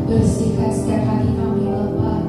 Bersihkan setiap hati kami Bapa,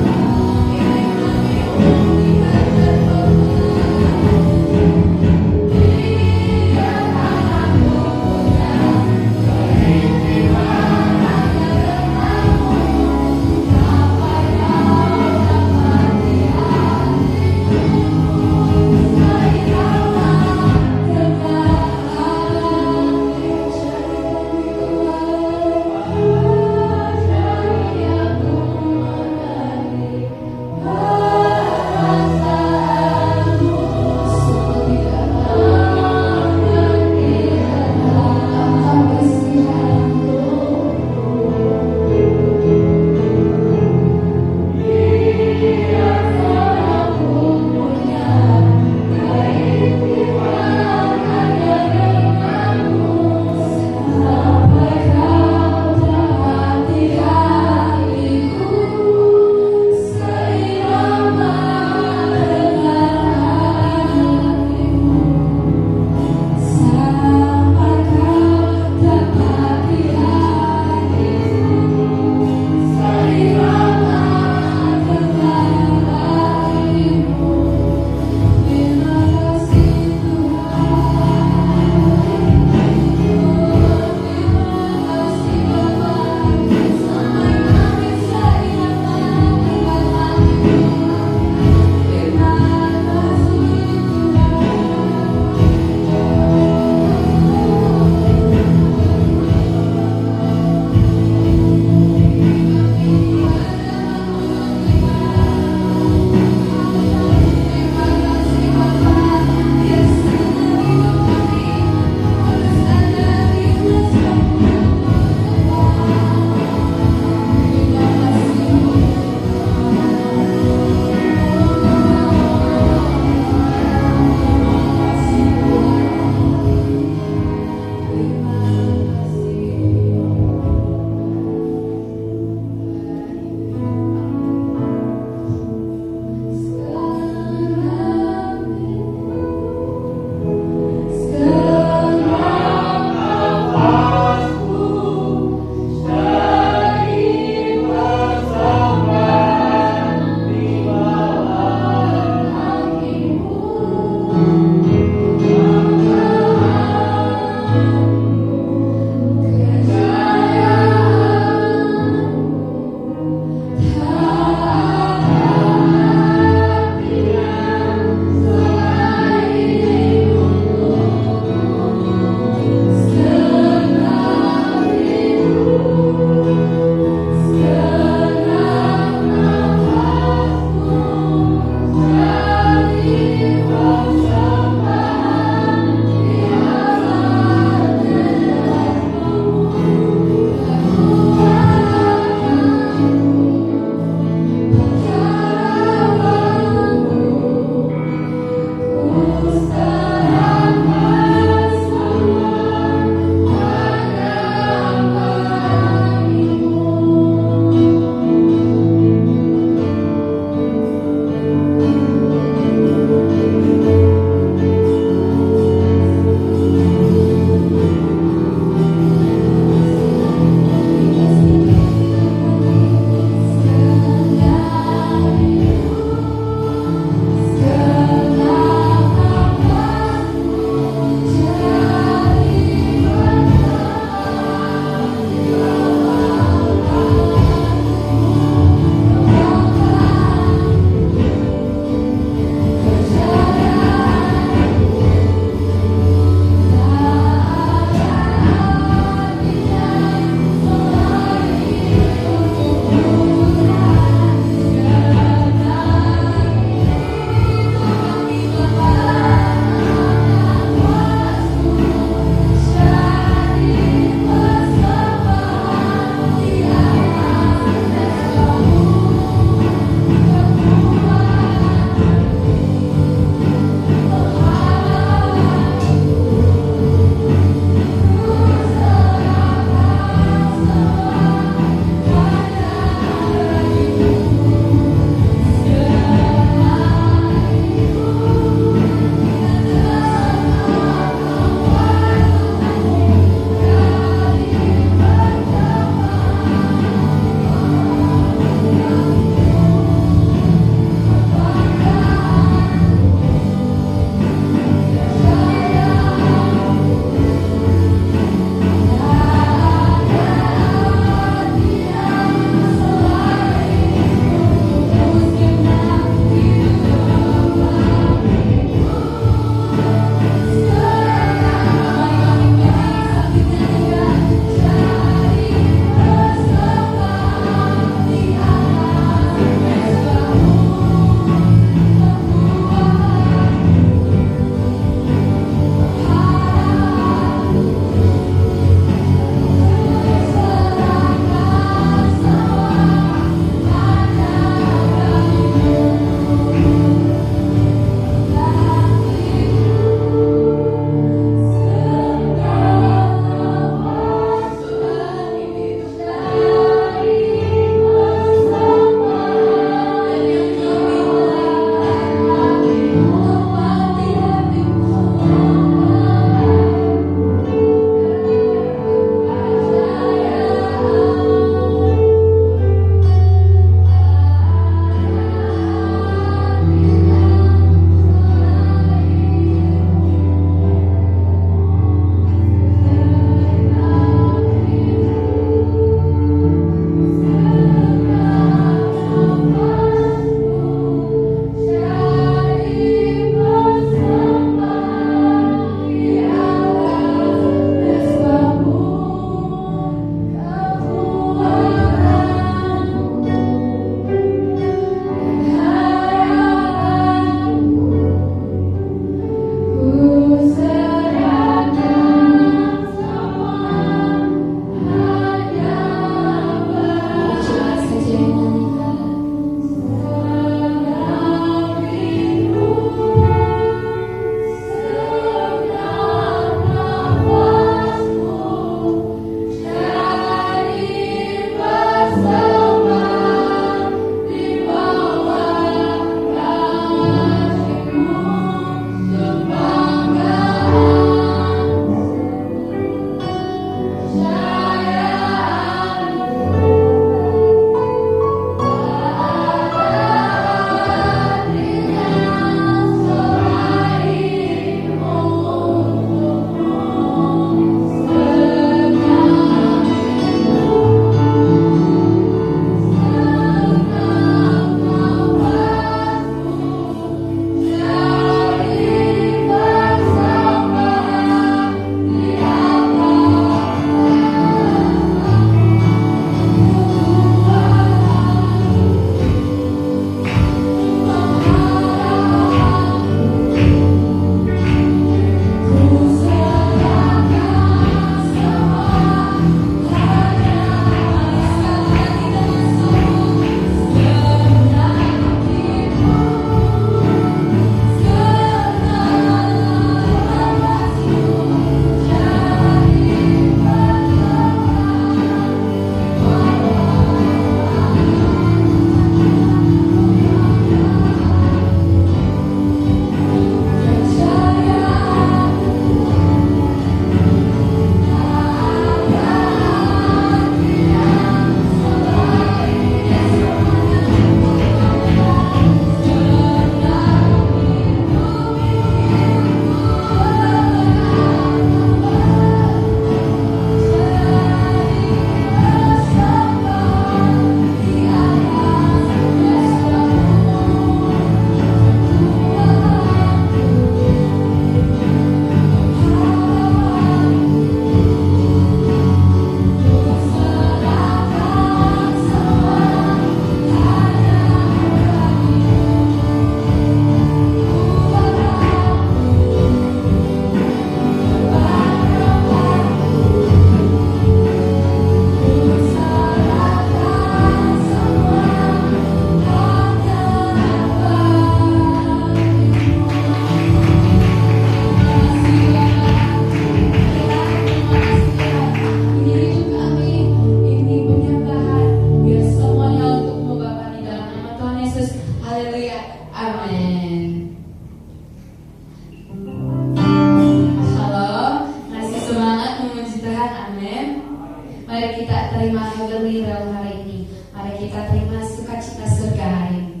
Mari kita terima kegembiraan hari ini. Mari kita terima sukacita surga hari ini.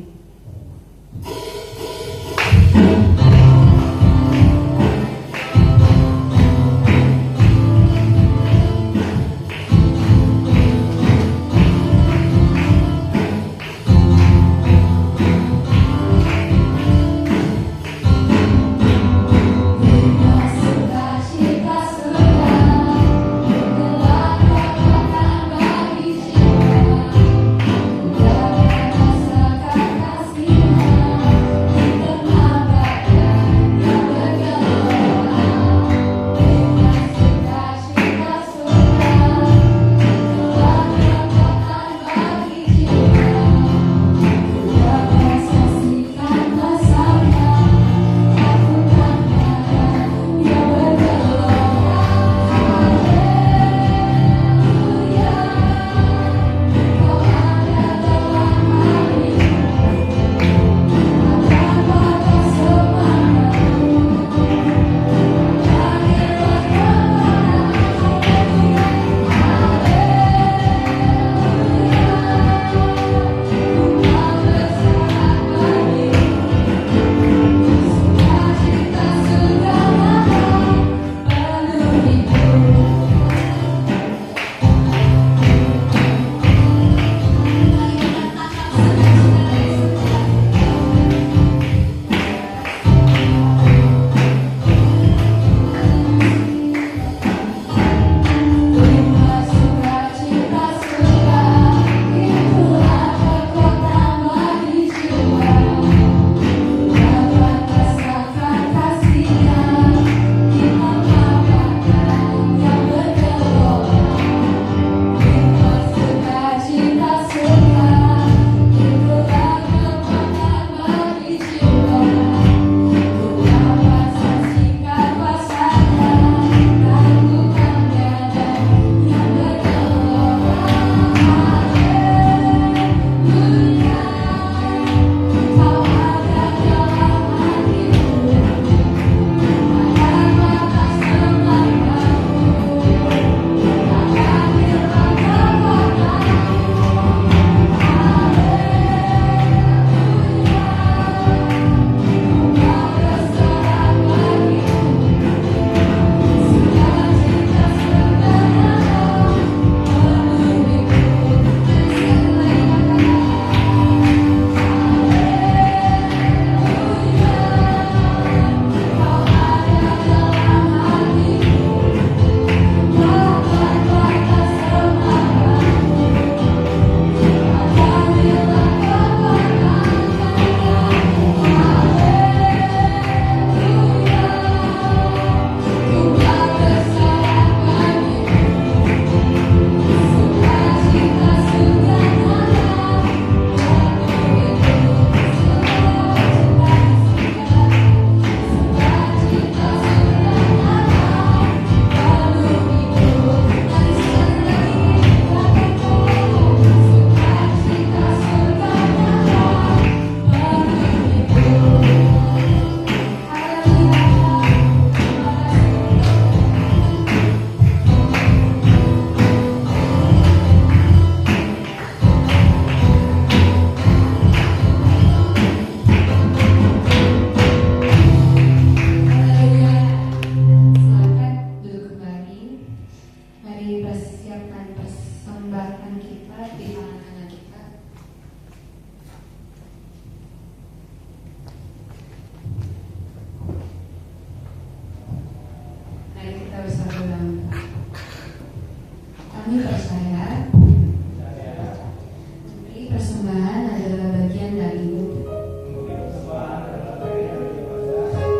Kami percaya memberi persembahan adalah bagian dari hidup.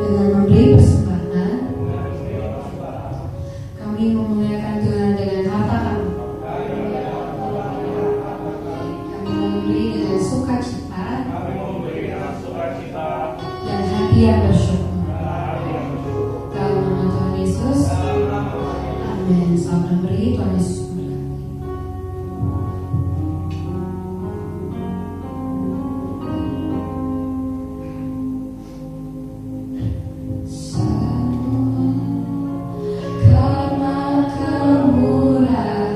Dengan memberi persembahan, kami memuliakan Tuhan dengan harta kami. Kami memberi dengan sukacita dan hati yang bersyukur. Dalam nama Tuhan Yesus, amin. Selamat memberi, Tuhan Yesus. Karena kemurahan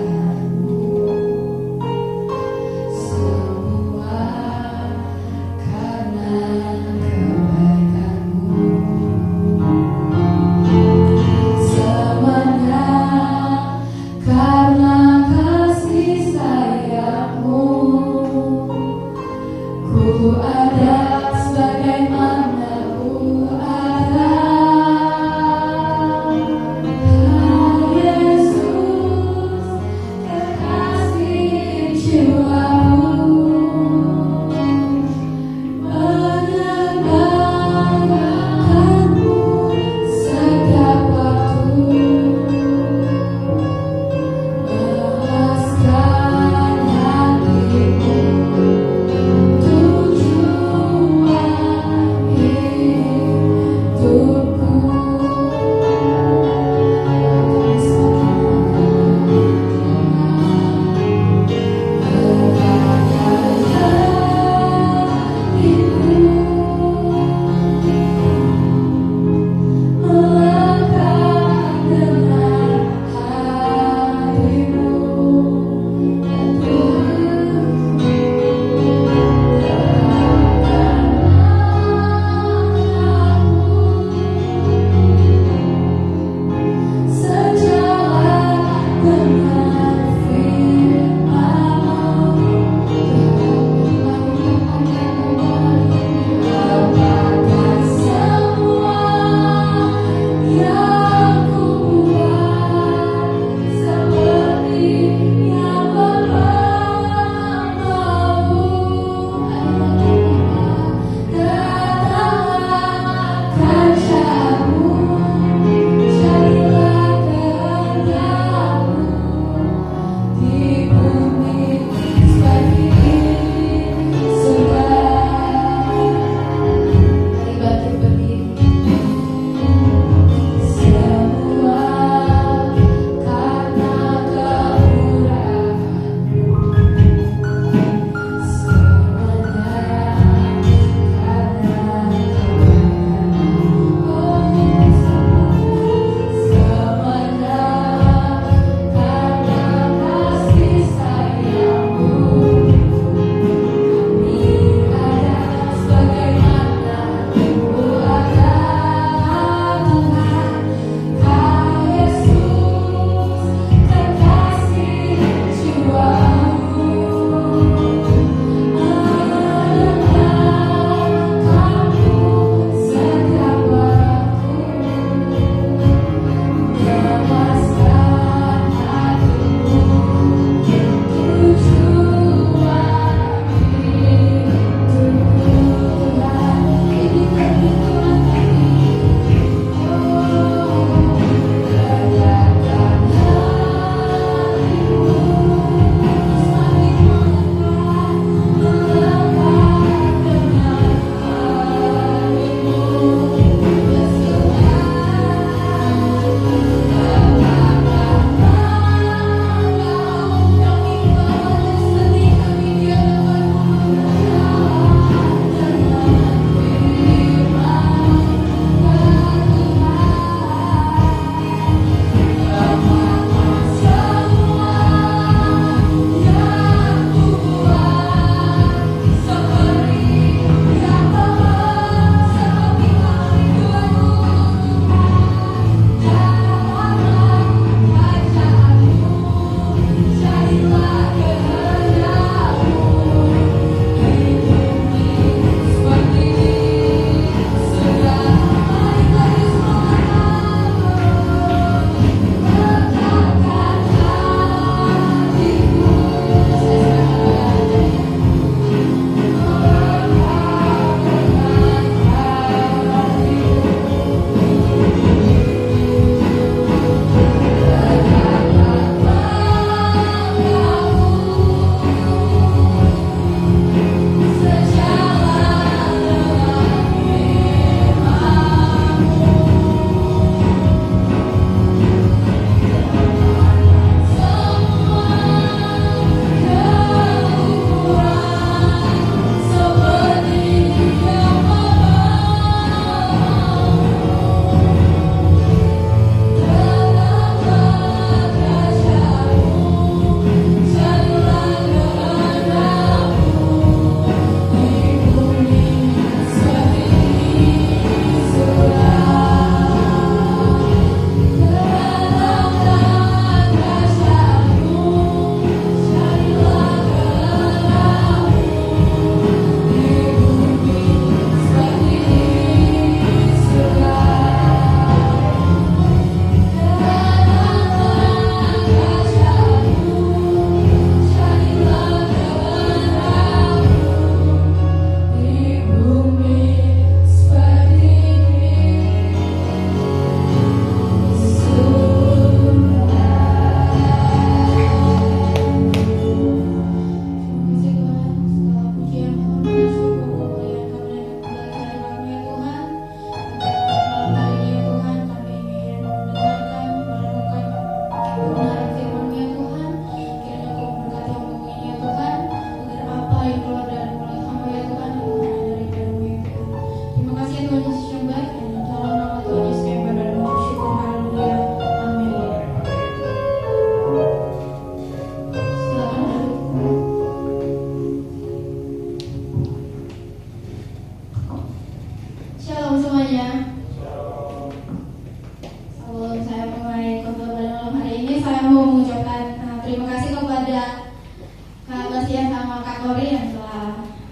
Kak Bastian sama Kak Tori yang telah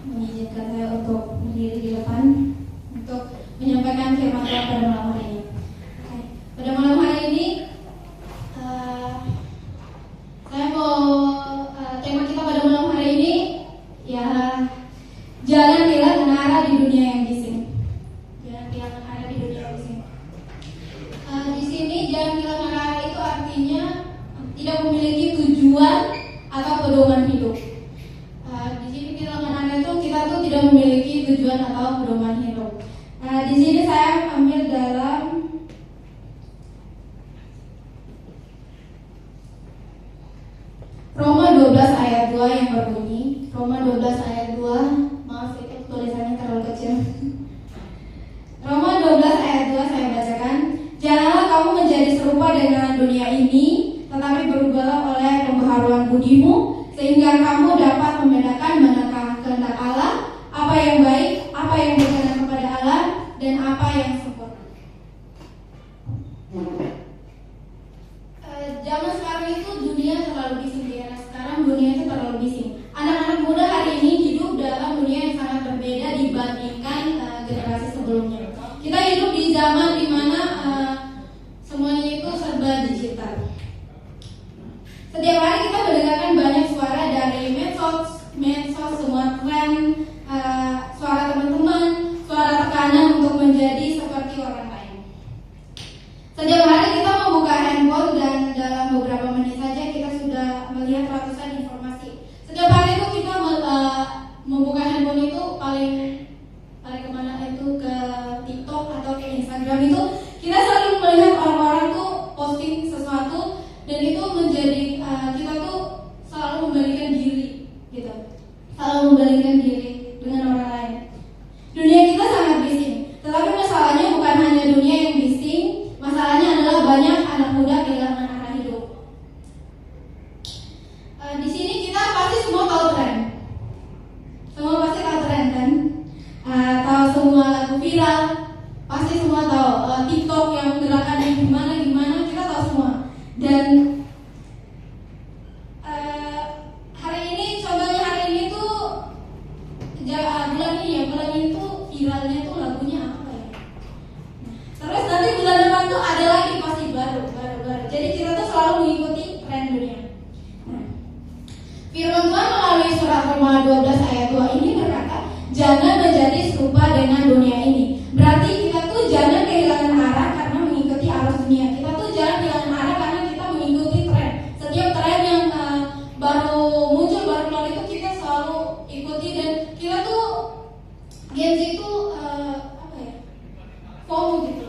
mengizinkan saya untuk berdiri di depan untuk menyampaikan firman Tuhan pada malam hari ini. Pada malam hari ini saya mau tema kita pada malam hari ini ya jangan kehilangan arah di dunia yang bising. Jangan kehilangan arah di dunia yang bising. Di sini jangan kehilangan arah itu artinya tidak memiliki tujuan atau pedoman hidup. Di sini kehilangan arah itu kita tuh tidak memiliki tujuan atau pedoman hidup. Di sini saya ambil dalam Roma 12 ayat 2 yang berbunyi, Roma 12 ayat 2, maaf itu tulisannya terlalu kecil. Roma 12 ayat 2 saya bacakan. Janganlah kamu menjadi serupa dengan dunia ini, tetapi berubahlah oleh pembaharuan budimu, sehingga kamu dapat membedakan manakah kehendak Allah, apa yang baik, apa yang berkenan kepada Allah, dan apa yang sempurna. Zaman sekarang itu dunia terlalu bising, ya. Sekarang dunia itu terlalu bising. Anak-anak muda hari ini hidup dalam dunia yang sangat berbeda dibandingkan generasi sebelumnya. Kita hidup di zaman dimana semuanya itu serba digital. Setiap hari kita mendengarkan banyak suara dari medsos, semua tren, suara teman-teman, suara tekanan untuk menjadi seperti orang lain. Setiap hari kita membuka handphone dan dalam beberapa menit saja kita sudah melihat ratusan informasi. Setiap hari itu kita membuka handphone itu paling kemana itu ke TikTok atau ke Instagram itu kita selalu melihat orang-orang tuh posting sesuatu dan itu menjadi kita tuh selalu membandingkan diri gitu, selalu membandingkan diri dengan orang lain. Dunia kita sangat bising, tetapi masalahnya bukan hanya dunia yang bising, masalahnya adalah banyak anak muda kehilangan arah hidup. Di sini kita pasti semua tahu tren, semua pasti tahu tren kan? Tahu semua lagu viral, pasti semua tahu TikTok yang gerakannya gimana kita tahu semua. Dan hari ini contohnya hari ini tuh bulan ini tuh viralnya tuh lagunya apa ya? Terus nanti bulan depan tuh ada lagi pasti baru. Jadi kita tuh selalu mengikuti tren dunia. Firman Tuhan melalui surat Roma 12 ayat 2 ini berkata, jangan menjadi serupa dengan dunia ini. Berarti kita tuh jangan kehilangan arah karena mengikuti arus dunia. Kita tuh jangan kehilangan arah karena kita mengikuti tren. Setiap tren yang baru muncul, baru keluar itu kita selalu ikuti. Dan kita tuh Gen Z itu FOMO gitu.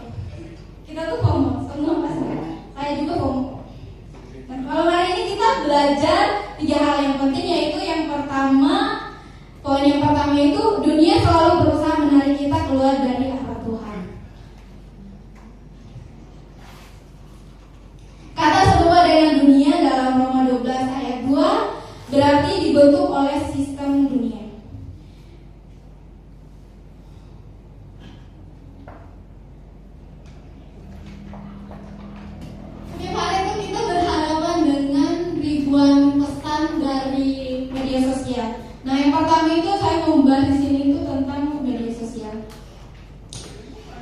Kita tuh FOMO, semua pasti. Saya juga FOMO. Dan kalau hari ini kita belajar 3 hal yang penting, yaitu yang pertama, poin yang pertama itu dunia selalu berusaha menarik kita keluar dari arah Tuhan. Kata serupa dengan dunia dalam Roma 12 ayat 2 berarti dibentuk oleh sistem dunia. Setiap hari itu kita berhadapan dengan ribuan pesan dari media sosial. Nah, yang pertama itu saya mau membahas di sini itu tentang media sosial.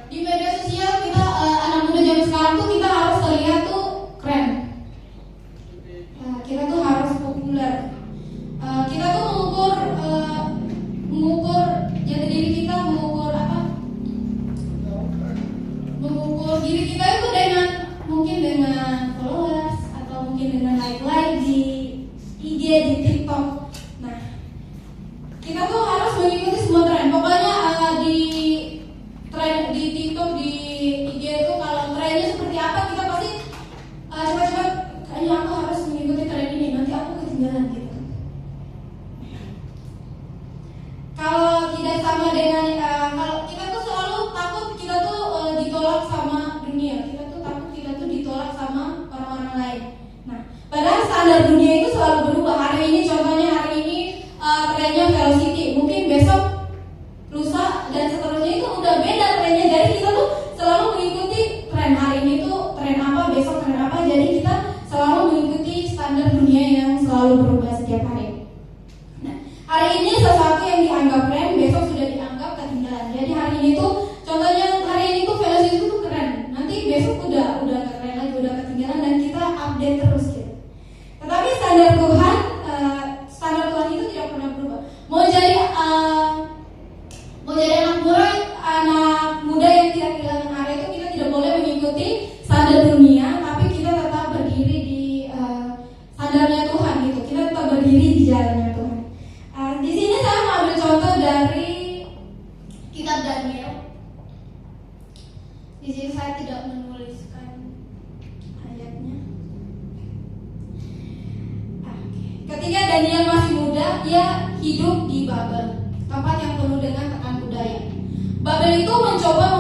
Di media sosial kita anak muda zaman sekarang tuh kita harus terlihat tuh keren. Kita tuh harus populer. Kita tuh mengukur jati diri kita, mengukur diri kita itu mungkin dengan followers atau mungkin dengan like di IG, di TikTok. Nah, kita tuh harus mengikuti semua tren. Pokoknya di tren di TikTok, di IG itu kalau trennya seperti apa kita pasti cepat-cepat kayaknya aku harus mengikuti tren ini, nanti aku ketinggalan gitu. Kalau tidak sama dengan kalau kita tuh selalu takut kita tuh ditolak sama dunia. Kita tuh takut kita tuh ditolak sama orang-orang lain. Nah, padahal standar dunia itu selalu berubah. Hari ini contohnya trennya velocity. Mungkin besok, lusa dan seterusnya itu udah beda trennya. Jadi kita tuh selalu mengikuti tren. Hari ini tuh tren apa, besok tren apa. Jadi kita selalu mengikuti standar dunia yang selalu berubah setiap hari. Daniel masih muda, dia hidup di Babel, tempat yang penuh dengan tekanan budaya. Babel itu mencoba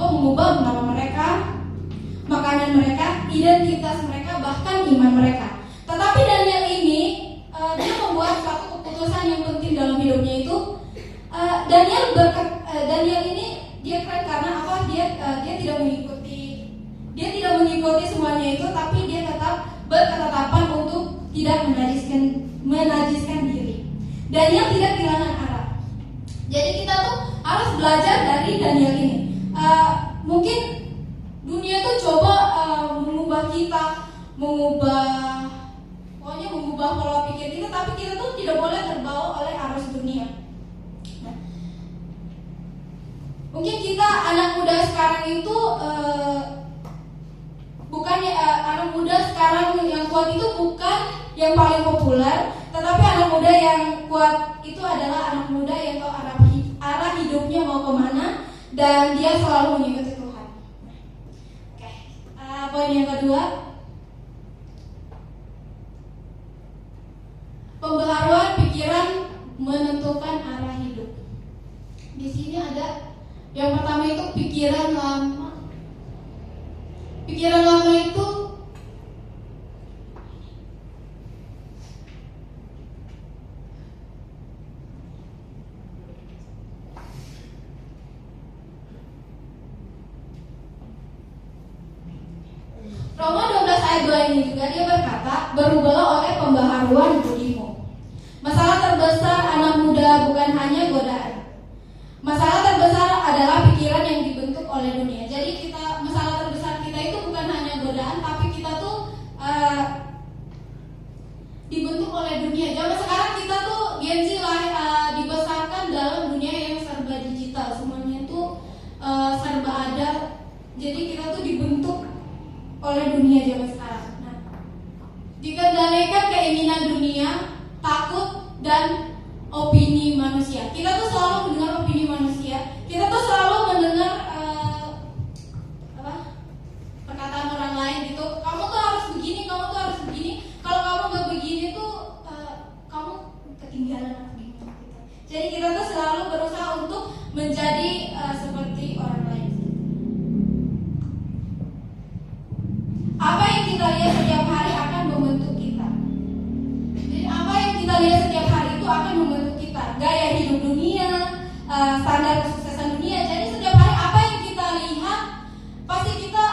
mengubah nama mereka, makanan mereka, identitas mereka, bahkan iman mereka. Tetapi Daniel ini dia membuat suatu keputusan yang penting dalam hidupnya itu. Daniel ini dia keren karena apa? Dia tidak mengikuti semuanya itu, tapi dia tetap berketetapan untuk tidak menajiskan diri. Daniel tidak kehilangan arah. Jadi kita tuh harus belajar dari Daniel ini. Mungkin dunia tuh coba mengubah kita, mengubah pola pikir kita, tapi kita tuh tidak boleh terbawa oleh arus dunia. Nah, mungkin kita anak muda sekarang itu anak muda sekarang yang kuat itu bukan yang paling populer, tetapi anak muda yang kuat itu adalah anak muda yang tahu arah hidupnya mau kemana dan dia selalu mengikuti Tuhan. Oke. Poin yang kedua, pembaharuan pikiran menentukan arah hidup. Di sini ada yang pertama itu pikiran lama. Pikiran lama itu Roma 12 ayat 2 ini juga dia berkata, berubahlah oleh pembaharuan budimu. Masalah terbesar anak muda bukan hanya godaan. Masalah terbesar adalah pikiran yang dibentuk oleh dunia. Jadi masalah terbesar kita itu bukan hanya godaan, tapi kita tuh dibentuk oleh dunia. Zaman sekarang kita tuh Gen Z dibesarkan dalam dunia yang serba digital. Semuanya itu serba ada. Jadi kita tuh dibentuk oleh dunia zaman sekarang. Nah, dikendalikan keinginan dunia, takut dan opini manusia. Kita tuh selalu mendengar opini manusia. Kita tuh selalu mendengar perkataan orang lain gitu. Kamu tuh harus begini, kamu tuh harus begini. Kalau kamu nggak begini tuh kamu ketinggalan atau gimana gitu. Jadi kita tuh selalu berusaha untuk menjadi seperti orang lain. Apa yang kita lihat setiap hari akan membentuk kita. Jadi apa yang kita lihat setiap hari itu akan membentuk kita. Gaya hidup dunia, standar kesuksesan dunia. Jadi setiap hari apa yang kita lihat pasti kita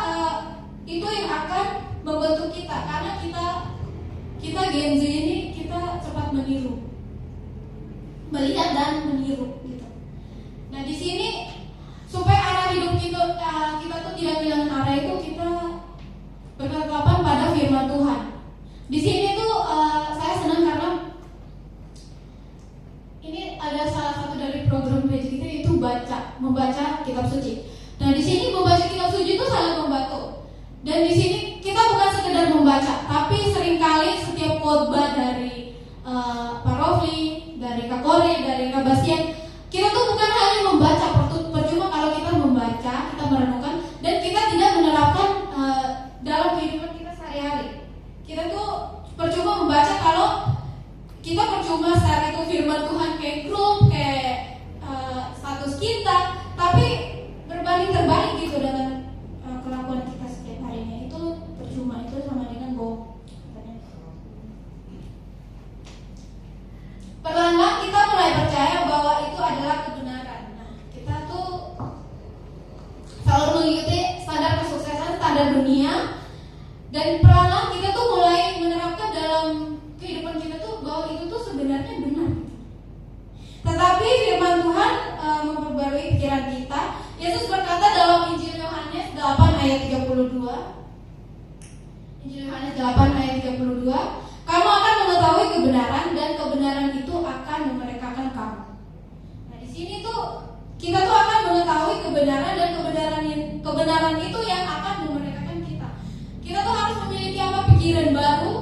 itu yang akan membentuk kita. Karena kita Gen Z ini kita cepat meniru, melihat dan meniru gitu. Nah di sini supaya arah hidup kita tuh tidak kehilangan arah itu kita berketetapan pada firman Tuhan. Di sini tuh saya senang karena ini ada salah satu dari program gereja kita itu membaca kitab suci. Nah di sini membaca kitab suci itu sangat membantu. Dan di sini kita bukan sekedar membaca, tapi seringkali setiap khotbah dari Pak Rofli, dari Kak Kore, dari Kak Bastian, kita tuh bukan hanya membaca, percuma kalau kita membaca, kita merenungkan, dan kita tidak menerapkan dalam kehidupan kita sehari-hari. Kita tuh percuma membaca kalau kita percuma share itu firman Tuhan kayak grup, kayak status kita, tapi berbanding terbalik gitu dengan kelakuan kita setiap harinya. Itu percuma, itu sama dengan bohong. Perlahan kita mulai percaya bahwa itu adalah kebenaran. Nah, kita tuh selalu mengikuti standar kesuksesan, standar dunia. Dan perlahan kita tuh mulai menerapkan dalam kehidupan kita tuh bahwa itu tuh sebenarnya benar. Tetapi firman Tuhan memperbarui pikiran kita. Yesus berkata dalam Injil Yohanes 8 ayat 32. Injil Yohanes 8 ayat 32, kamu akan mengetahui kebenaran dan kebenaran itu akan memerdekakan kamu. Nah, di sini tuh kita tuh akan mengetahui kebenaran dan kebenaran itu yang akan memerdekakan kita. Kita tuh harus memiliki pikiran baru,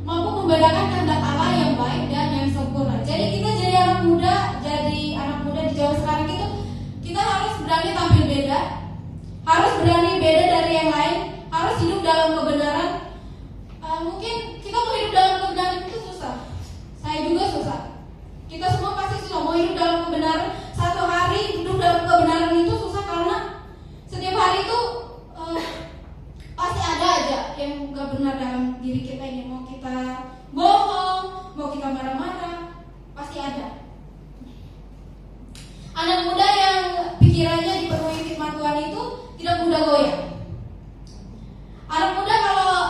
mampu membedakan kehendak Allah yang baik dan yang sempurna. Jadi kita jadi anak muda di zaman sekarang itu kita harus berani tampil beda, harus berani beda dari yang lain, harus hidup dalam kebenaran. Mungkin kita mau hidup dalam kebenaran itu kita marah-marah, pasti ada. Anak muda yang pikirannya dipenuhi firman Tuhan itu tidak mudah goyah. Anak muda kalau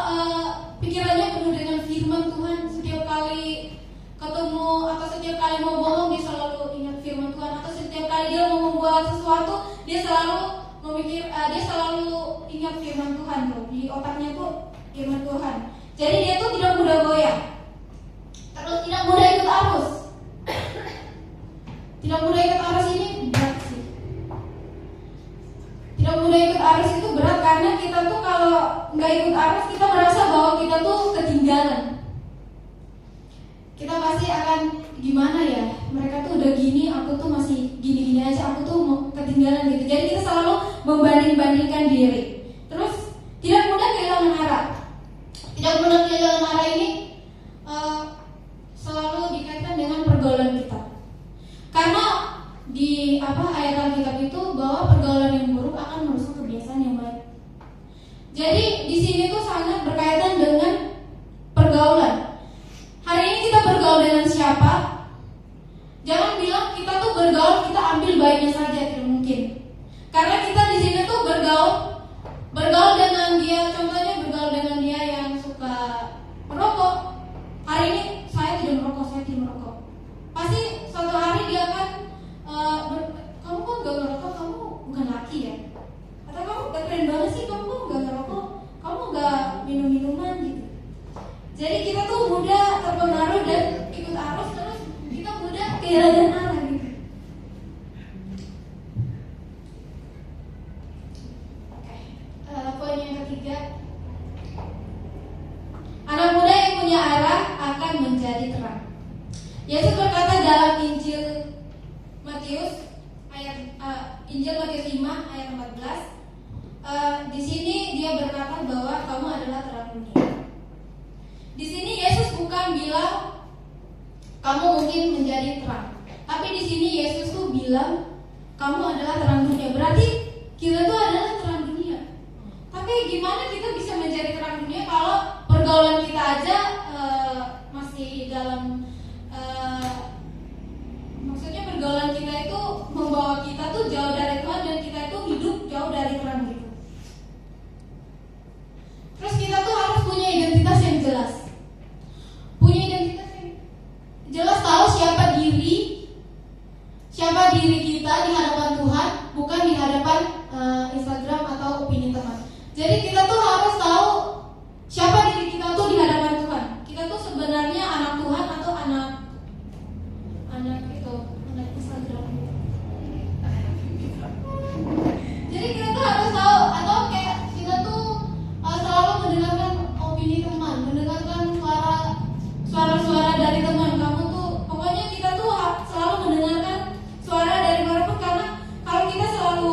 pikirannya penuh dengan firman Tuhan, setiap kali ketemu atau setiap kali mau bohong dia selalu ingat firman Tuhan, atau setiap kali dia mau membuat sesuatu dia selalu dia selalu ingat firman Tuhan tuh. Di otaknya tuh firman Tuhan. Jadi dia tuh tidak mudah goyah. Terus tidak mudah ikut arus. Tidak mudah ikut arus ini berat sih. Tidak mudah ikut arus itu berat karena kita tuh kalau nggak ikut arus kita merasa bahwa kita tuh ketinggalan. Kita pasti akan gimana ya, mereka tuh udah gini, aku tuh masih gini-gini aja, aku tuh mau ketinggalan gitu. Jadi kita selalu membanding-bandingkan diri. Terus tidak mudah kehilangan arah. Tidak mudah kehilangan arah ini selalu dikaitkan dengan pergaulan kita. Karena di ayat Alkitab itu bahwa pergaulan yang buruk akan merusak kebiasaan yang baik. Jadi di sini tuh sangat berkaitan dengan pergaulan. Hari ini kita bergaul dengan siapa? Jangan bilang kita tuh bergaul kita ambil baiknya saja, tidak mungkin. Karena kita di sini tuh bergaul dengan dia, contohnya bergaul dengan dia yang suka merokok. Hari ini saya tidak merokok. Pasti suatu hari dia akan kamu kok gak ngerokok, kamu bukan laki ya? Atau kamu gak keren banget sih, kamu kok gak ngerokok, kamu gak minum-minuman gitu. Jadi kita tuh mudah terpengaruh dan ikut arus, terus kita mudah kehilangan arah gitu. Poin yang ketiga, anak muda yang punya arah akan menjadi terang. Yesus berkata dalam Injil Matius 5 ayat 14. Di sini dia berkata bahwa kamu adalah terang dunia. Di sini Yesus bukan bilang kamu mungkin menjadi terang, tapi di sini Yesus tuh bilang kamu adalah terang dunia. Berarti kita tuh adalah terang dunia. Tapi gimana kita bisa menjadi terang dunia kalau pergaulan kita aja masih dalam maksudnya pergaulan kita itu membawa kita tuh jauh dari Tuhan dan kita itu hidup jauh dari terang gitu. Terus kita tuh harus punya identitas yang jelas. Punya identitas yang jelas, tahu siapa diri kita di hadapan Tuhan, bukan di hadapan Instagram atau opini teman. Jadi kita tuh harus tahu siapa diri kita tuh di hadapan Tuhan. Kita tuh sebenarnya anak Tuhan atau anak Instagram. Jadi kita tuh harus tahu, atau kayak kita tuh selalu mendengarkan opini teman, mendengarkan suara-suara dari teman. Kamu tuh pokoknya kita tuh selalu mendengarkan suara dari manapun, karena kalau kita selalu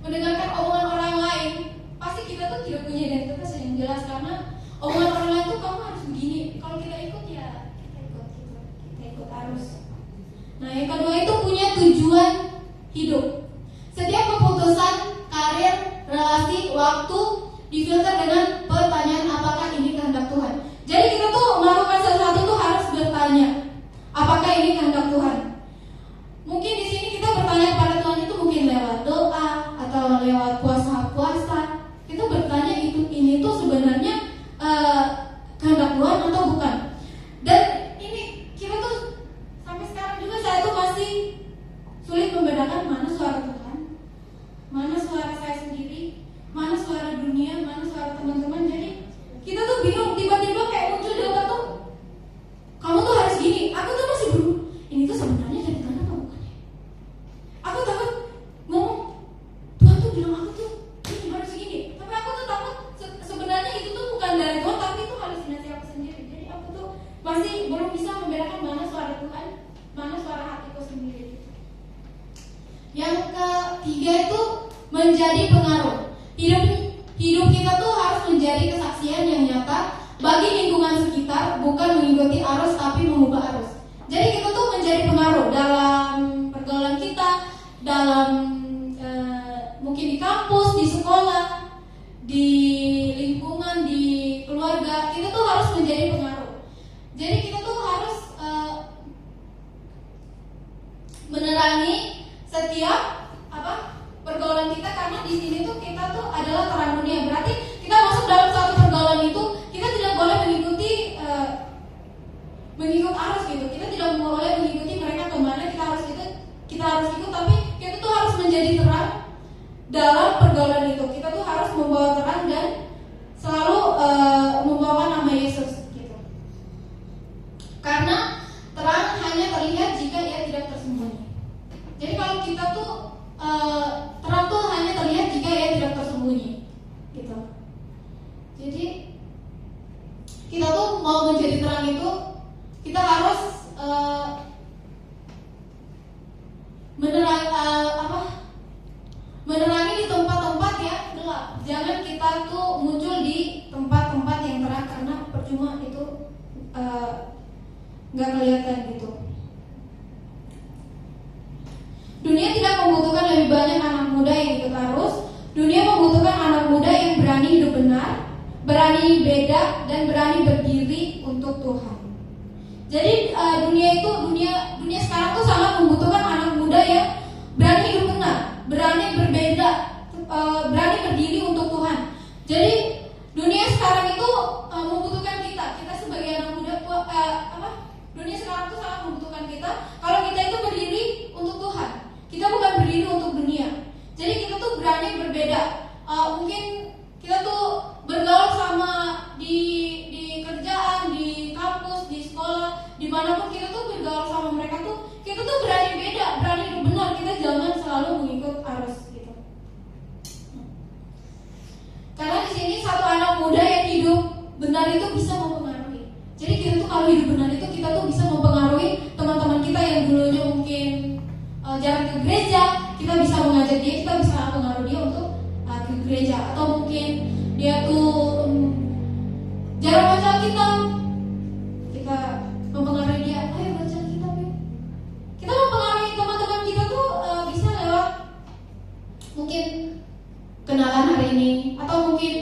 mendengarkan omongan orang lain, pasti kita tuh tidak punya identitas yang jelas, karena omongan orang lain tuh kamu harus begini. Kalau kita ikut ya kita ikut arus. Nah yang kedua itu punya tujuan hidup. Setiap keputusan, karir, relasi, waktu difilter dengan pertanyaan apakah ini kehendak Tuhan. Jadi kita tuh melakukan sesuatu tuh harus bertanya apakah ini kehendak Tuhan. Mungkin di sini kita bertanya kepada Tuhan itu mungkin lewat doa atau lewat puasa. Kita bertanya ini tuh sebenarnya kehendak Tuhan atau bukan. Dan ini kita tuh sampai sekarang juga saya tuh masih sulit membedakan mana suara Tuhan, mana suara saya sendiri, mana suara dunia, mana suara teman-teman. Jadi kita tuh bingung, tiba-tiba kayak muncul di otak tuh kamu tuh harus gini. Aku tuh masih bingung, ini tuh sebenarnya dari Tuhan apa bukan ya? Aku takut ngomong Tuhan tuh bilang aku tuh ini harus gini, tapi aku tuh takut sebenarnya itu tuh bukan dari Tuhan, tapi itu halusinasi aku sendiri. Jadi aku tuh masih belum bisa membedakan mana suara Tuhan, mana suara hatiku sendiri. Yang ketiga itu menjadi pengaruh. Hidup kita tuh harus menjadi kesaksian yang nyata bagi lingkungan sekitar, bukan mengikuti arus tapi mengubah arus. Jadi kita tuh menjadi pengaruh dalam pergaulan kita, dalam mungkin di kampus, di sekolah, di lingkungan, di keluarga. Kita tuh harus menjadi pengaruh. setiap pergaulan kita, karena di sini tuh kita tuh adalah terang dunia. Berarti kita masuk dalam suatu pergaulan itu, kita tidak boleh mengikuti arus gitu. Kita tidak boleh mengikuti mereka kemana, kita harus ikut, tapi kita tuh harus menjadi terang dalam pergaulan itu. Kita tuh harus membawa terang dan selalu membawa nama Yesus gitu. Karena terang hanya terlihat jika ia tidak tersembunyi. Jadi kalau kita tuh terang tuh hanya terlihat jika ia tidak tersembunyi gitu. Jadi kita tuh mau menjadi terang itu, kita harus menerangi di tempat-tempat yang gelap. Jangan kita tuh muncul di tempat-tempat yang terang, karena percuma itu nggak kelihatan gitu. Dunia tidak membutuhkan lebih banyak anak muda yang ikut arus. Dunia membutuhkan anak muda yang berani hidup benar, berani beda, dan berani berdiri untuk Tuhan. Jadi dunia sekarang tuh sangat membutuhkan anak muda yang berani hidup benar, berani berbeda, berani berdiri untuk Tuhan. Jadi dunia sekarang itu membutuhkan kita sebagai anak muda. Dunia sekarang tuh sangat membutuhkan kita. Kalau kita itu berdiri untuk Tuhan, kita bukan berdiri untuk dunia. Jadi kita tuh berani berbeda. Mungkin kita tuh bergaul sama di kerjaan, di kampus, di sekolah, dimanapun kita tuh bergaul sama mereka tuh, kita tuh berani beda, berani hidup benar. Kita jangan selalu mengikut arus gitu. Karena di sini satu anak muda yang hidup benar itu bisa mempengaruhi. Jadi kita tuh kalau hidup benar itu kita tuh bisa mempengaruhi teman-teman kita yang dulunya mungkin jarang ke gereja. Kita bisa mengajak dia, kita bisa pengaruh dia untuk ke gereja. Atau mungkin dia tuh jarang baca Alkitab, kita mempengaruhi dia, ayo baca Alkitab ya. Kita mempengaruhi teman-teman kita tuh bisa lewat mungkin kenalan hari ini, atau mungkin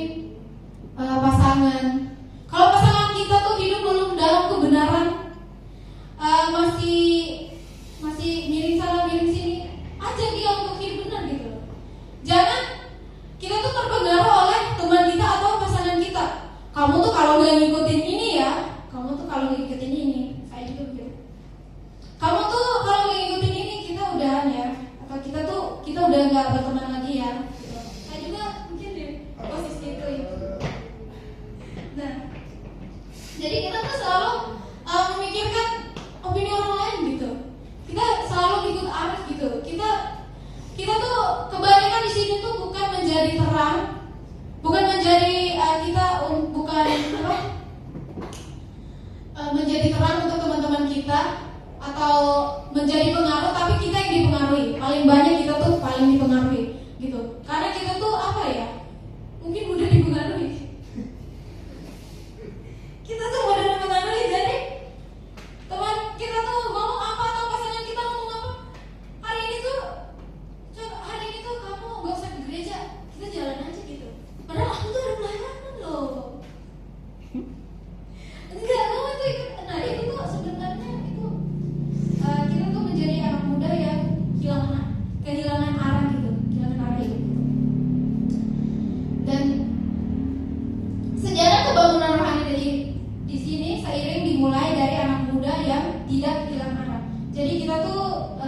pasangan. Kalau pasangan kita tuh hidup belum dalam kebenaran, masih miring sana miring sini, ajak dia untuk hidup benar gitu. Jangan kita tuh terpengaruh oleh teman kita atau pasangan kita. Kamu tuh kalau nggak ngikutin ini ya, kamu tuh kalau ngikutin ini, saya juga begitu. Kamu tuh kalau nggak ngikutin ini, kita udahan ya, atau kita udah nggak berteman lagi ya. Gitu. Saya juga mungkin di posisi itu. Nah, jadi kita tuh selalu memikirkan opini orang lain gitu. Kita selalu ikut arus gitu. Kita tuh kebanyakan di sini tuh bukan menjadi terang, bukan menjadi menjadi terang untuk teman-teman kita atau menjadi pengaruh, tapi kita yang dipengaruhi. Paling banyak kita tuh paling dipengaruhi gitu. Karena kita tuh mungkin mudah dipengaruhi. Kita tuh mudah dipengaruhi. Jadi teman kita tuh ngomong apa atau pasangan kita ngomong apa, hari ini tuh kamu gak usah ke gereja, kita jalan aja gitu. Padahal aku tuh ada pelayanan loh. Enggak, kamu tuh ikut. Nah itu tuh sebenarnya itu kita tuh menjadi anak muda yang kehilangan arah gitu, kehilangan arah hidup. Dan sejarah kebangunan rohani di sini seiring dimulai dari anak muda yang tidak hilang arah. Jadi kita tuh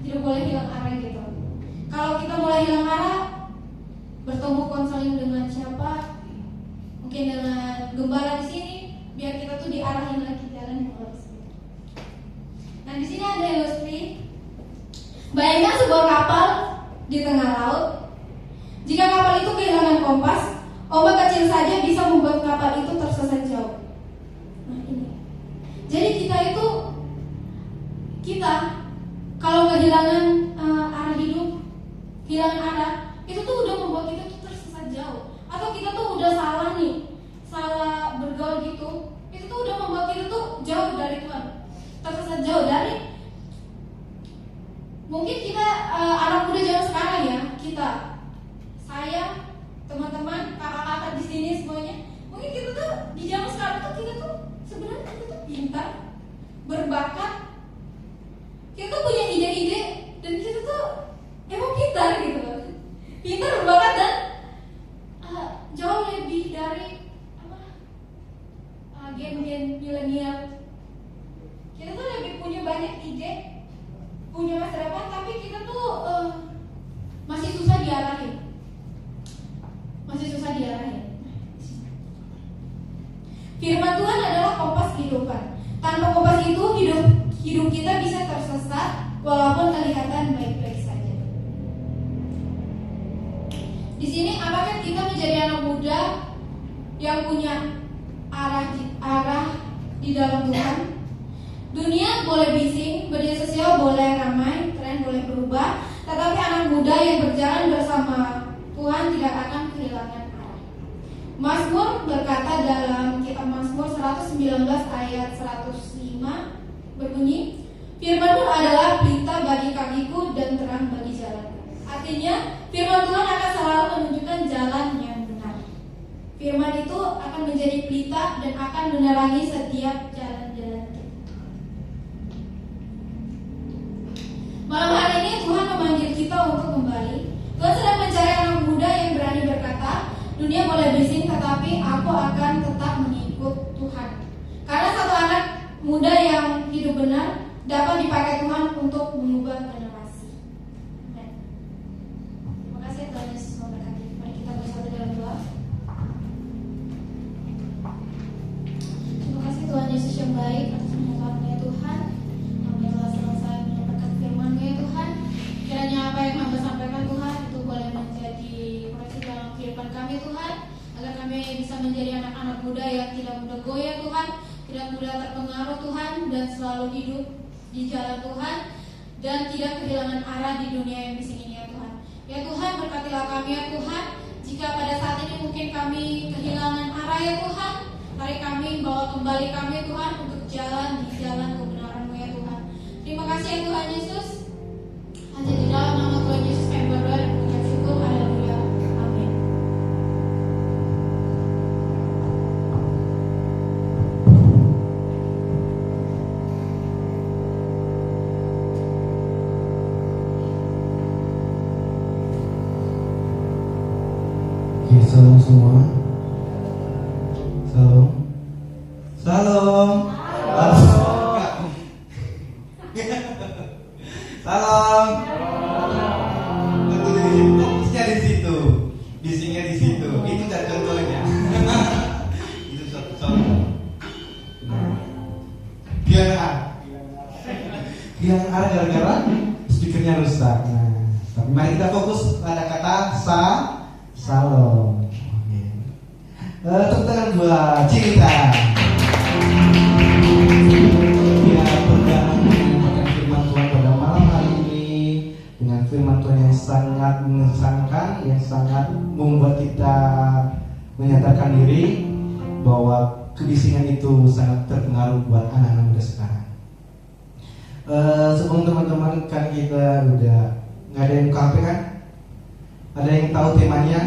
tidak boleh hilang arah gitu. Kalau kita mulai hilang arah, bertemu konseling dengan siapa, mungkin dengan gembala di sini, biar kita tuh diarahin lagi jalan yang lurus. Nah di sini ada ilustrasi. Bayangkan sebuah kapal di tengah laut. Jika kapal itu kehilangan kompas, ombak kecil saja bisa membuat kapal itu tersesat jauh. Nah ini. Jadi kita kalau kehilangan arah hidup, kehilangan arah, itu tuh udah membuat kita tuh tersesat jauh. Atau kita tuh udah salah bergaul gitu, itu tuh udah membuat kita tuh jauh dari Tuhan, tersesat jauh dari. Mungkin kita anak muda zaman sekarang ya, saya, teman-teman, kakak-kakak di sini semuanya, mungkin kita tuh di zaman sekarang tuh kita tuh sebenarnya kita tuh pintar, berbakat, kita tuh punya ide-ide, dan kita tuh gen milenial. Kita tuh lebih punya banyak ide, punya masa depan, tapi kita tuh masih susah diarahin. Firman Tuhan adalah kompas kehidupan. Tanpa kompas itu hidup kita bisa tersesat walaupun kelihatan baik-baik saja. Di sini apakah kita menjadi anak muda yang punya arah di dalam Tuhan? Dunia boleh bising, media sosial boleh ramai, tren boleh berubah, tetapi anak muda yang berjalan bersama Tuhan tidak akan kehilangan arah. Mazmur berkata dalam kitab Mazmur 119 ayat 105 berbunyi, Firman-Mu adalah pelita bagi kakiku dan terang bagi jalanku. Artinya, firman Tuhan akan selalu menunjukkan jalan yang benar. Firman itu akan menjadi pelita dan akan menerangi setiap jalan-jalan kita. Malam hari ini Tuhan memanggil kita untuk kembali. Tuhan sedang mencari anak muda yang berani berkata, dunia boleh bising tetapi aku akan tetap mengikut Tuhan. Karena satu anak muda yang hidup benar dapat dipakai Tuhan untuk mengubah generasi. Amen. Terima kasih Tuhan Yesus memberkati. Mari kita bersatu dalam doa. Terima kasih Tuhan Yesus yang baik atas pengetahuan ya Tuhan. Kami telah selesai menyampaikan firman-Mu ya Tuhan. Kiranya apa yang Hamba sampaikan Tuhan itu boleh menjadi proyeksi dalam kehidupan kami Tuhan, agar kami bisa menjadi anak-anak muda yang tidak mudah goyah Tuhan, tidak mudah terpengaruh Tuhan, dan selalu hidup di jalan Tuhan dan tidak kehilangan arah di dunia yang bising ini ya Tuhan. Ya Tuhan, berkatilah kami ya Tuhan. Jika pada saat ini mungkin kami kehilangan arah ya Tuhan, mari kami bawa kembali kami Tuhan untuk jalan di jalan kebenaran-Mu ya Tuhan. Terima kasih ya Tuhan Yesus. Hanya di dalam nama Tuhan Yesus kami berdoa dan mengucap syukur. Haleluya. Amin. Oke, salam semua. Salam. Salam. Salam. Fokusnya di situ, bisingnya di situ. Itu kan contohnya. Itu contoh. Biar gara-gara speakernya rusak. Nah, tapi mari kita fokus pada kata Salom. Tepuk tangan buat Cinta. Ya, berdalam dengan firman Tuhan pada malam hari ini, dengan firman Tuhan yang sangat mengesankan, yang sangat membuat kita menyatakan diri bahwa kebisingan itu sangat terpengaruh buat anak-anak muda sekarang. Sebelum teman-teman kan kita udah nggak ada yang KP kan? Ada yang tahu temanya?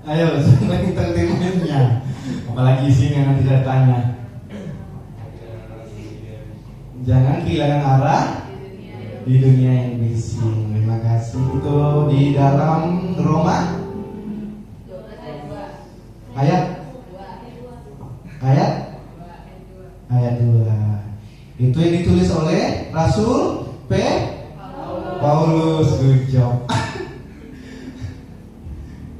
Ayo, semua yang tahu temanya. Apalagi sini yang nanti saya tanya. Jangan kehilangan arah di dunia yang bising. Terima kasih. Itu di dalam Roma ayat 2. Itu yang ditulis oleh Rasul Paulus. Good job.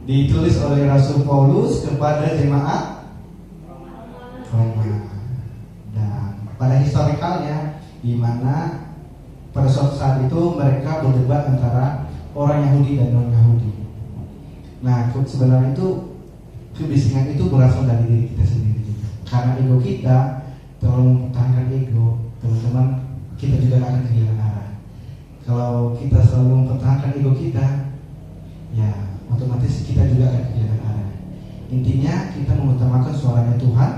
Ditulis oleh Rasul Paulus kepada jemaat Roma. Dan pada historikalnya, di mana pada suatu saat itu mereka berdebat antara orang Yahudi dan non Yahudi. Nah, sebenarnya itu kebisingan itu berasal dari diri kita sendiri. Karena ego kita terlalu mempertahankan ego, teman-teman, kita juga akan kehilangan arah. Kalau kita selalu mempertahankan ego kita, ya otomatis kita juga akan kehilangan arah. Intinya kita mengutamakan suaranya Tuhan.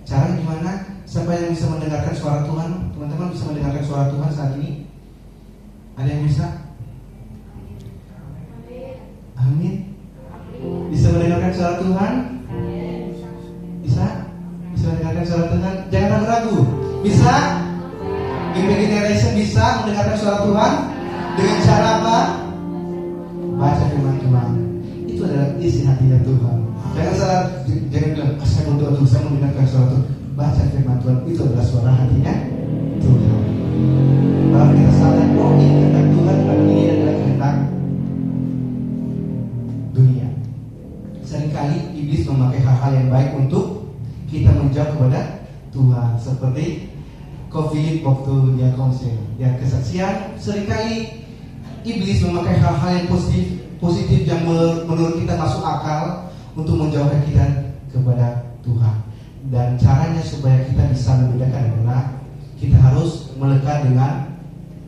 Caranya gimana? Siapa yang bisa mendengarkan suara Tuhan? Teman-teman bisa mendengarkan suara Tuhan saat ini? Ada yang bisa? Amin. Bisa mendengarkan suara Tuhan? Bisa? Bisa mendengarkan suara Tuhan? Jangan ragu-ragu. Bisa? Impact Generation bisa mendengarkan suara Tuhan? Dengan cara apa? Baca firman Tuhan. Itu adalah isi hatinya Tuhan. Jangan bilang, saya berdoa Tuhan, saya mendengarkan suara Tuhan. Baca firman Tuhan, itu adalah suara hatinya Tuhan. Kalau kita sadar, oh ini kehendak Tuhan, dan ini adalah kehendak dunia. Seringkali iblis memakai hal-hal yang baik untuk kita menjauh kepada Tuhan. Seperti COVID waktu dia konser, dia kesaksian. Seringkali iblis memakai hal-hal yang positif yang menurut kita masuk akal untuk menjauhkan kita kepada Tuhan. Dan caranya supaya kita bisa membedakan adalah kita harus melekat dengan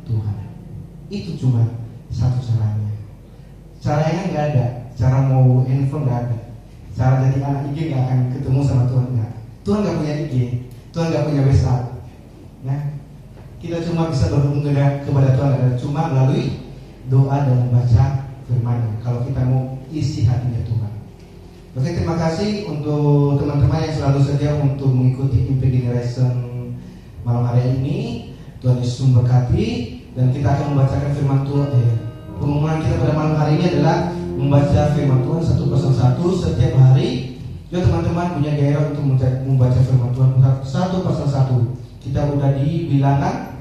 Tuhan. Itu cuma satu caranya. Caranya nggak ada. Cara mau handphone nggak ada. Cara jadi anak IG nggak akan ketemu sama Tuhan nggak. Tuhan nggak punya IG. Tuhan nggak punya WhatsApp. Ya. Kita cuma bisa berhubung kepada Tuhan adalah cuma melalui doa dan membaca firman-Nya. Kalau kita mau isi hatinya Tuhan. Oke, terima kasih untuk teman-teman yang selalu sedia untuk mengikuti Impact Generation malam hari ini. Tuhan Yesus memberkati dan kita akan membacakan firman Tuhan. Pengumuman kita pada malam hari ini adalah membaca firman Tuhan satu persatu setiap hari. Jadi teman-teman punya gairah untuk membaca firman Tuhan satu persatu. Kita udah di bilangan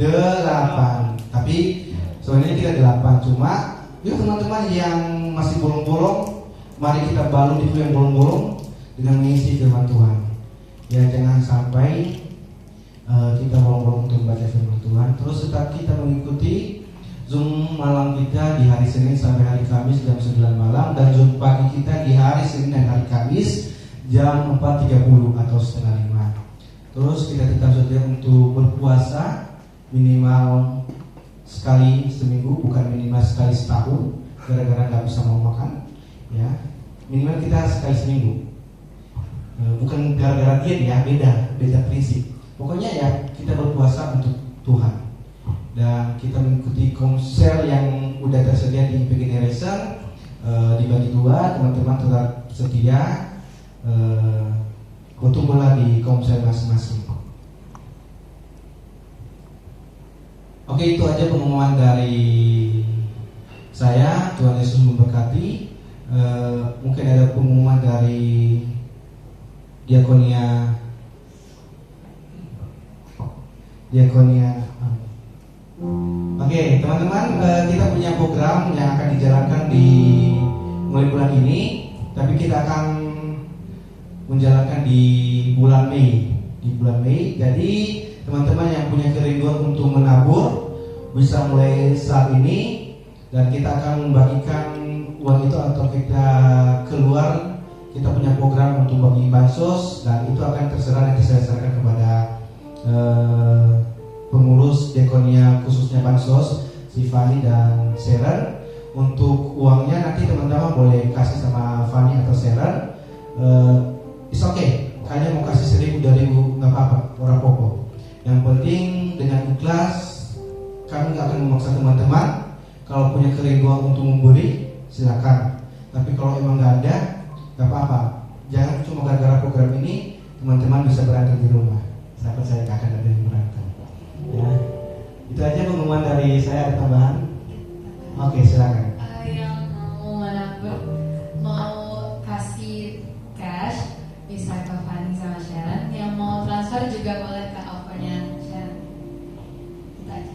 8. Tapi soalnya kita 8. Cuma yuk teman-teman yang masih bolong-bolong, mari kita balut itu yang bolong-bolong dengan mengisi firman Tuhan. Ya jangan sampai kita bolong-bolong untuk membaca firman Tuhan. Terus tetap kita mengikuti Zoom malam kita di hari Senin sampai hari Kamis jam 9 malam, dan Zoom pagi kita di hari Senin dan hari Kamis jam 4.30 atau setengah 5. Terus kita tetap sedia untuk berpuasa minimal sekali seminggu, bukan minimal sekali setahun, gara-gara nggak bisa mau makan. Ya, minimal kita sekali seminggu. Bukan gara-gara diet ya, beda prinsip. Pokoknya ya kita berpuasa untuk Tuhan. Dan kita mengikuti konser yang udah tersedia di Impact Generation, dibagi 2, teman-teman tetap setia, bertumbuhlah di konser masing-masing. Oke, itu aja pengumuman dari saya. Tuhan Yesus memberkati. Mungkin ada pengumuman dari diakonia. Oke, teman-teman, kita punya program yang akan dijalankan di mulai bulan ini, tapi kita akan menjalankan di bulan Mei. Jadi teman-teman yang punya kerinduan untuk menabur bisa mulai saat ini, dan kita akan membagikan uang itu atau kita keluar. Kita punya program untuk bagi bansos, dan itu akan terserah nanti saya serahkan kepada pengurus diakonia khususnya bansos, si Fani dan Sharon. Untuk uangnya nanti teman-teman boleh kasih sama Fani atau Sharon. It's okay, kalian mau kasih 1.000, 2.000 nggak apa-apa, orang pokok. Yang penting dengan ikhlas. Kami nggak akan memaksa teman-teman. Kalau punya kerinduan untuk memberi, silakan. Tapi kalau emang nggak ada, nggak apa-apa. Jangan cuma gara-gara program ini teman-teman bisa berantem di rumah. Saya percaya nggak akan ada yang berantem. Ya, itu aja pengumuman dari saya. Ada tambahan? Oke, silakan. Yang mau menabur, mau kasih cash bisa ke Fanny sama Sharon. Yang mau transfer juga boleh ke opernya Sharon. Itu aja.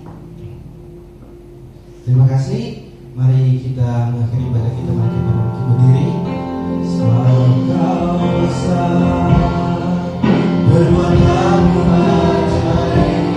Terima kasih. Mari kita mengakhiri ibadah kita. Mari kita berdiri. Selalu kau besar, berwarna ajaib.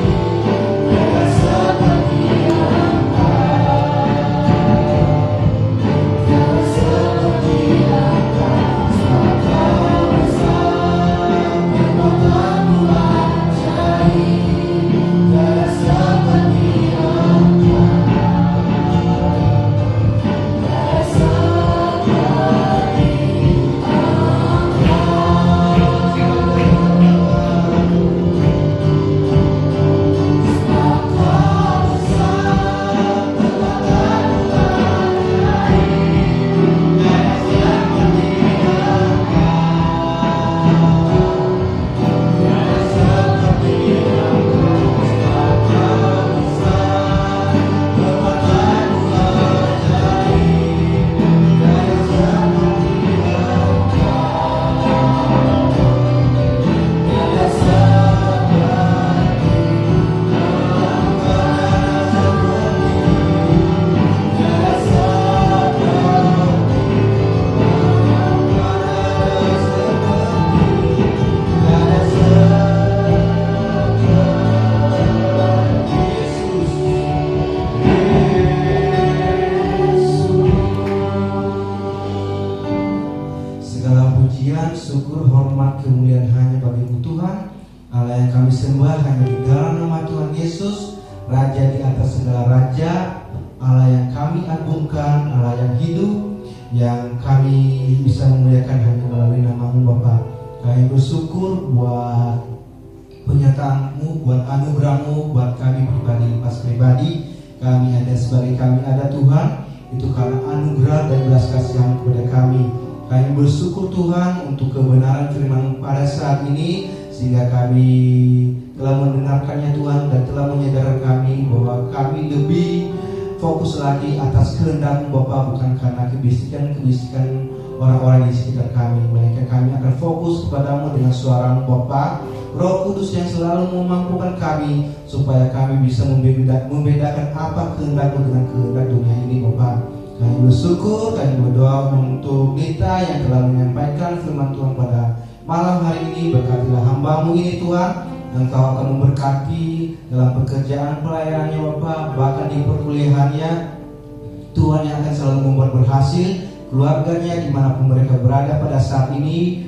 Raja di atas segala raja, Allah yang kami agungkan, Allah yang hidup, yang kami bisa memuliakan hanya melalui nama-Mu Bapa. Kami bersyukur buat penyertaan-Mu, buat anugerah-Mu, buat kami pribadi. Kami ada sebagai kami ada Tuhan, itu karena anugerah dan belas kasihan kepada kami. Kami bersyukur Tuhan untuk kebenaran firman-Mu pada saat ini, sehingga kami telah mendengarkannya Tuhan dan telah menyadarkan kami bahwa kami lebih fokus lagi atas kehendak-Mu Bapa, bukan karena kebisikan orang-orang di sekitar kami, melainkan kami akan fokus kepadamu dengan suara-Mu Bapa. Roh Kudus yang selalu memampukan kami supaya kami bisa membedakan apa kehendak-Mu dengan kehendak dunia ini Bapa. Kami bersyukur, kami berdoa untuk Nita yang telah menyampaikan firman Tuhan pada malam hari ini. Berkatilah hamba-Mu ini Tuhan, Engkau akan memberkati dalam pekerjaan pelayanannya Bapak, bahkan di perkuliahannya Tuhan yang akan selalu membuat berhasil keluarganya dimanapun mereka berada pada saat ini.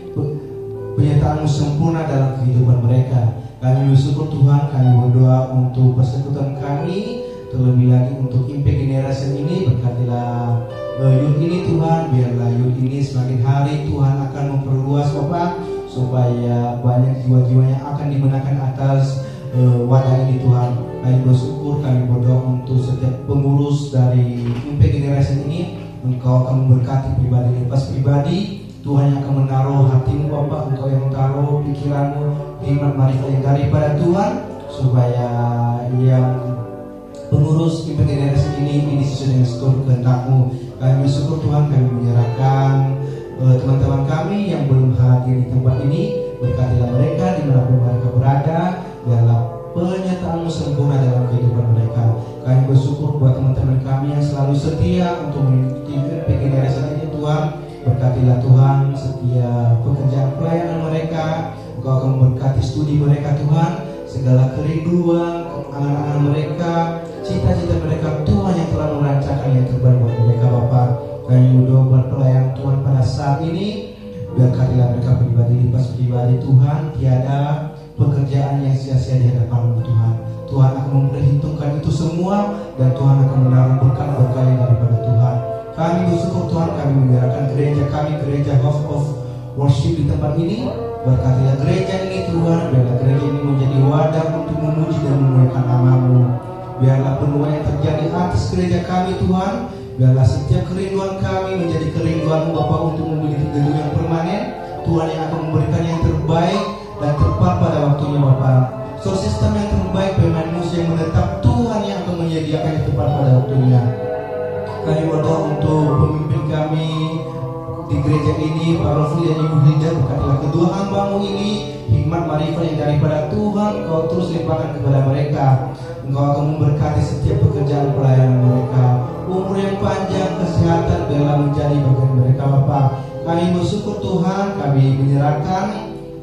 Penyertaan-Mu sempurna dalam kehidupan mereka. Kami bersyukur Tuhan, kami berdoa untuk persekutuan kami, terlebih lagi untuk Impact Generation ini. Berkatilah youth ini Tuhan, biarlah youth ini semakin hari Tuhan akan memperluas Bapak, supaya banyak jiwa-jiwa yang akan dimenangkan atas wadah ini Tuhan. Kami bersyukur, kami berdoa untuk setiap pengurus dari Impact Generation ini. Engkau akan memberkati pribadi lepas pribadi. Tuhan yang akan menaruh hatimu Bapak, Engkau yang taruh pikiranmu, hikmat marifat yang daripada Tuhan, supaya yang pengurus Impact Generation ini sesuai dengan seluruh kehendak-Mu. Kami bersyukur Tuhan, kami menyerahkan teman-teman kami yang belum hadir di tempat ini. Berkatilah mereka dimanapun mereka berada, biarlah penyertaan-Mu sempurna dalam kehidupan mereka. Kami bersyukur buat teman-teman kami yang selalu setia untuk mengikuti Impact Generation ini Tuhan. Berkatilah Tuhan setiap pekerjaan pelayanan mereka. Engkau akan memberkati studi mereka Tuhan, segala kerinduan, angan-angan mereka, cita-cita mereka Tuhan yang telah merancangkan yang terbaik buat mereka Bapak. Kami berdoa buat pelayanan Tuhan pada saat ini. Berkatilah mereka pribadi Tuhan, tiada pekerjaan yang sia-sia di hadapan-Mu Tuhan. Tuhan akan memperhitungkan itu semua, dan Tuhan akan menaruh berkat-berkat daripada Tuhan. Kami bersyukur Tuhan, kami menyerahkan gereja kami, gereja House of Worship di tempat ini. Berkatilah gereja ini Tuhan, biarlah gereja ini menjadi wadah untuk memuji dan memuliakan nama-Mu. Biarlah penuaian yang terjadi atas gereja kami Tuhan. Biarlah setiap kerinduan kami menjadi kerinduan-Mu Bapa untuk memiliki gedung yang permanen. Tuhan yang akan memberikan yang terbaik dan tepat pada waktunya Bapa. So sistem yang terbaik, pemain musik yang menetap, Tuhan yang akan menyediakan yang tepat pada waktunya. Kami berdoa untuk pemimpin kami di gereja ini, Pak Rofli dan Ibu Hilda. Berkatilah kedua hamba-Mu ini, hikmat marifat yang daripada Tuhan Kau terus limpahkan kepada mereka. Engkau akan memberkati setiap pekerjaan pelayanan mereka. Umur yang panjang, kesehatan biarlah menjadi bagian mereka Bapak. Kami bersyukur Tuhan, kami menyerahkan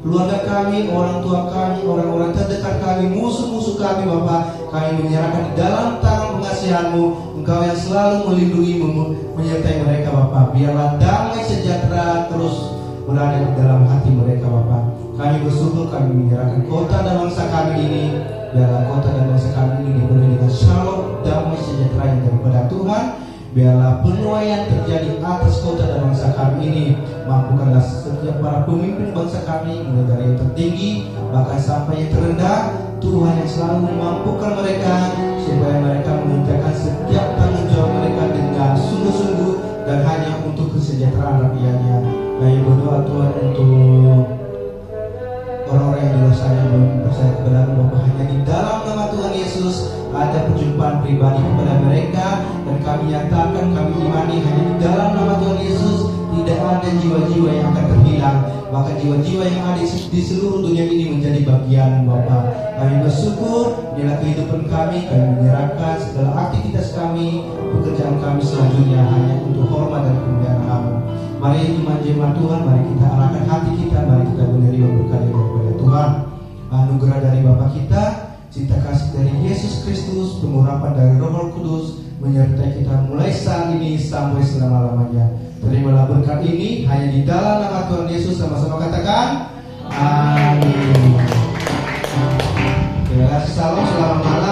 keluarga kami, orang tua kami, orang-orang terdekat kami, musuh-musuh kami Bapak. Kami menyerahkan di dalam tangan pengasihan-Mu. Engkau yang selalu melindungi, menyertai mereka Bapak. Biarlah damai sejahtera terus berada di dalam hati mereka Bapak. Kami bersyukur, kami menyerahkan kota dan bangsa kami ini. Biarlah kota dan bangsa kami ini dipenuhi dengan shalom, damai sejahtera yang daripada Tuhan. Biarlah penuaian terjadi atas kota dan bangsa kami ini. Mampukanlah setiap para pemimpin bangsa kami, mulai dari yang tertinggi bahkan sampai yang terendah. Tuhan yang selalu memampukan mereka, supaya mereka mengerjakan setiap tanggung jawab mereka dengan sungguh-sungguh dan hanya untuk kesejahteraan rakyatnya. Kami berdoa Tuhan untuk orang-orang yang di luar sana yang belum percaya kepada-Mu Bapa. Hanya di dalam nama Tuhan Yesus ada perjumpaan pribadi kepada mereka, dan kami nyatakan, kami imani hanya di dalam nama Tuhan Yesus tidak ada jiwa-jiwa yang akan terhilang, bahkan jiwa-jiwa yang ada di seluruh dunia ini menjadi bagian Bapa. Kami bersyukur, inilah kehidupan kami menyerahkan segala aktivitas kami, pekerjaan kami selanjutnya hanya untuk hormat dan kemuliaan Kamu. Mari jemaat Tuhan, mari kita arahkan hati kita, mari kita menerima berkat daripada Tuhan. Anugerah dari Bapa kita, cinta kasih dari Yesus Kristus, pengurapan dari Roh Kudus menyertai kita mulai saat ini sampai selama-lamanya. Terimalah berkat ini hanya di dalam nama Tuhan Yesus. Sama-sama katakan amin. Terima kasih, salam, selamat malam.